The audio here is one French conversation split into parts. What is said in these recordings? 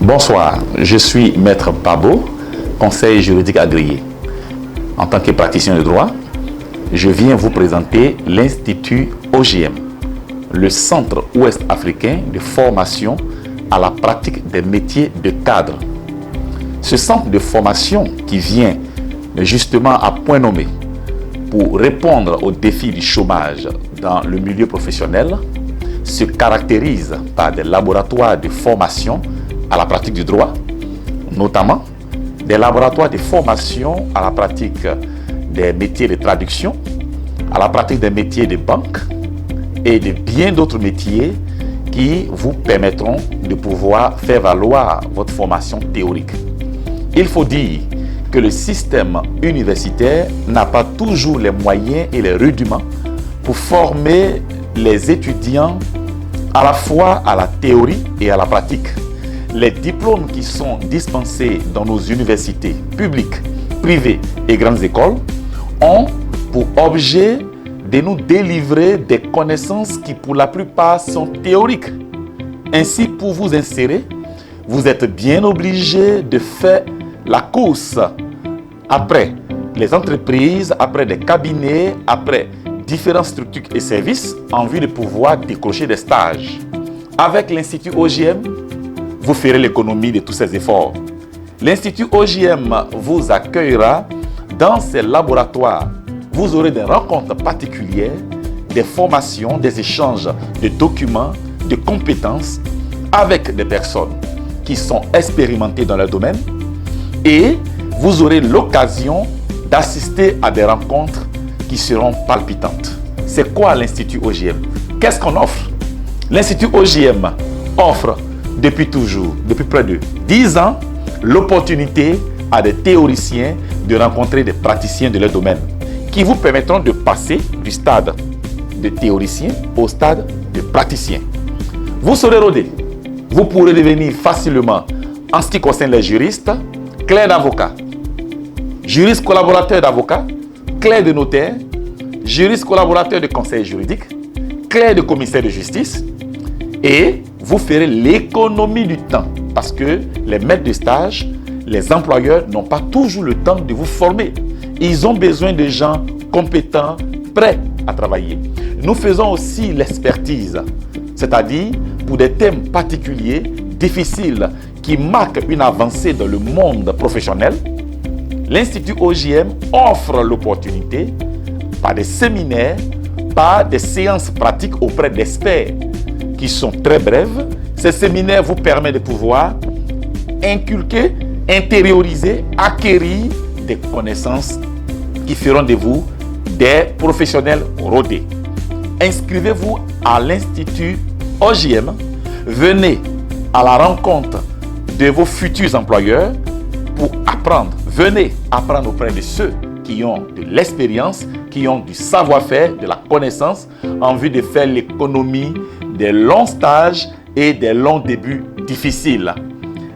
Bonsoir, je suis Maître Pabo, conseiller juridique agréé. En tant que praticien de droit, je viens vous présenter l'Institut OGM, le Centre Ouest-Africain de formation à la pratique des métiers de cadre. Ce centre de formation qui vient justement à point nommé pour répondre aux défis du chômage dans le milieu professionnel se caractérise par des laboratoires de formation à la pratique du droit, notamment des laboratoires de formation à la pratique des métiers de traduction, à la pratique des métiers de banque et de bien d'autres métiers qui vous permettront de pouvoir faire valoir votre formation théorique. Il faut dire que le système universitaire n'a pas toujours les moyens et les rudiments pour former les étudiants à la fois à la théorie et à la pratique. Les diplômes qui sont dispensés dans nos universités publiques, privées et grandes écoles ont pour objet de nous délivrer des connaissances qui pour la plupart sont théoriques. Ainsi, pour vous insérer, vous êtes bien obligé de faire la course après les entreprises, après des cabinets, après différentes structures et services en vue de pouvoir décrocher des stages. Avec l'Institut OGM, vous ferez l'économie de tous ces efforts. L'Institut OGM vous accueillera dans ses laboratoires. Vous aurez des rencontres particulières, des formations, des échanges de documents, de compétences avec des personnes qui sont expérimentées dans leur domaine et vous aurez l'occasion d'assister à des rencontres qui seront palpitantes. C'est quoi l'Institut OGM? Qu'est-ce qu'on offre? L'Institut OGM offre depuis toujours, depuis près de 10 ans, l'opportunité à des théoriciens de rencontrer des praticiens de leur domaine qui vous permettront de passer du stade de théoricien au stade de praticien. Vous serez rodé. Vous pourrez devenir facilement, en ce qui concerne les juristes, clerc d'avocat, juriste collaborateur d'avocat, clerc de notaire, juriste collaborateur de conseil juridique, clerc de commissaire de justice et vous ferez l'économie du temps parce que les maîtres de stage, les employeurs n'ont pas toujours le temps de vous former. Ils ont besoin de gens compétents, prêts à travailler. Nous faisons aussi l'expertise, c'est-à-dire pour des thèmes particuliers, difficiles, qui marquent une avancée dans le monde professionnel. L'Institut OGM offre l'opportunité par des séminaires, par des séances pratiques auprès d'experts qui sont très brèves. Ces séminaires vous permettent de pouvoir inculquer, intérioriser, acquérir des connaissances qui feront de vous des professionnels rodés. Inscrivez-vous à l'Institut OGM. Venez à la rencontre de vos futurs employeurs pour apprendre. Venez apprendre auprès de ceux qui ont de l'expérience, qui ont du savoir-faire, de la connaissance, en vue de faire l'économie des longs stages et des longs débuts difficiles.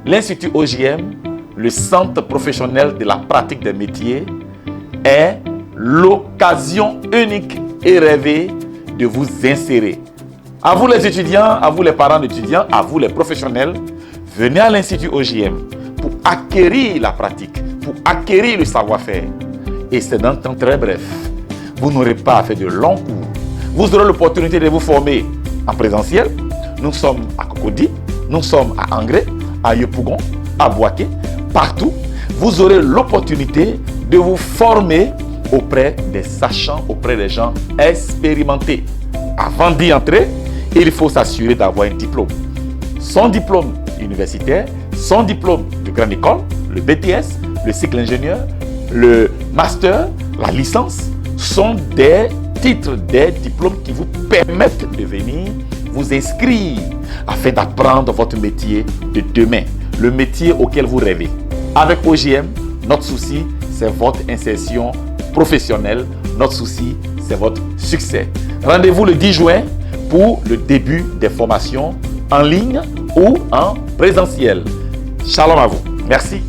L'Institut OGM, le centre professionnel de la pratique des métiers, est l'occasion unique et rêvée de vous insérer. À vous les étudiants, à vous les parents d'étudiants, à vous les professionnels, venez à l'Institut OGM pour acquérir la pratique, pour acquérir le savoir-faire. Et c'est dans un temps très bref. Vous n'aurez pas à faire de longs cours. Vous aurez l'opportunité de vous former en présentiel. Nous sommes à Cocody, nous sommes à Angré, à Yopougon, à Boaké, partout. Vous aurez l'opportunité de vous former auprès des sachants, auprès des gens expérimentés. Avant d'y entrer, il faut s'assurer d'avoir un diplôme. Son diplôme universitaire, son diplôme de grande école, le BTS, le cycle ingénieur, le master, la licence, sont des titres, des diplômes qui vous permettent de venir vous inscrire afin d'apprendre votre métier de demain, le métier auquel vous rêvez. Avec OGM, notre souci, c'est votre insertion professionnelle. Notre souci, c'est votre succès. Rendez-vous le 10 juin pour le début des formations en ligne ou en présentiel. Shalom à vous. Merci.